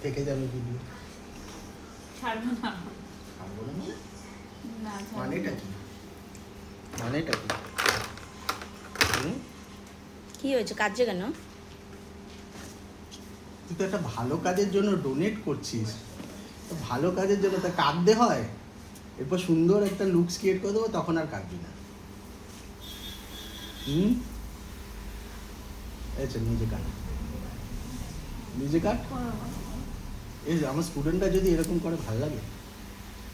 থেকে যাবে ভিডিও। ছাড়বো না। ছাড়বো না মানে? না, ছাড়বো মানেটা না। কি? মানেটা কি? কি হয়েছে, কাঁদছে কেন? তুই তো একটা ভালো কাজের জন্য ডোনেট করছিস, তো ভালো কাজের জন্য তা কাঁদতে হয়? এরপর সুন্দর একটা লুকস ক্রিয়েট করে দেবো, তখন আর কাঁদবি না। আচ্ছা, নিজে কাট, নিজে কাট। এই যে আমার স্টুডেন্টরা যদি এরকম করে ভালো লাগে।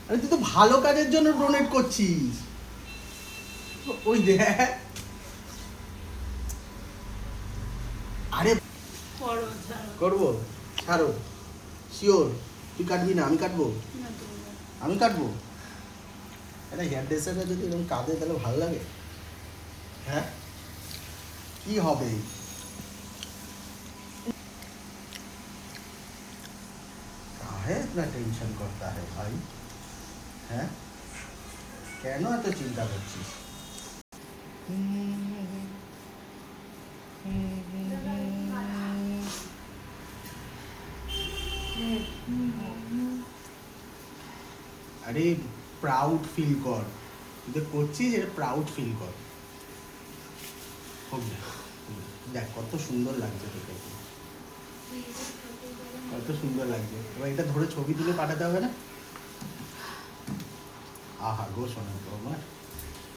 আরে তুই তো ভালো কাজের জন্য ডোনেট করছিস। ওই দেখ, আরে করো, ছাড়ো। করবো, ছাড়ো, শিওর। তুই কাটবি না, আমি কাটবো, না, তুমি না। আমি কাটবো। একটা হেয়ার ড্রেসারটা যদি এরকম কাঁদে তাহলে ভালো লাগে? হ্যাঁ, কি হবে? काहे इतना टेंशन करता है भाई? হ্যাঁ, কেন এত চিন্তা করছিস? আরে প্রাউড ফিল কর, তুই তো করছিস, এটা প্রাউড ফিল কর। হোক না, দেখ কত সুন্দর লাগছে তোকে, কত সুন্দর লাগছে। এবার এটা ধরে ছবি তুলে পাঠাতে হবে না? আহা গো, শোনা তো আমার।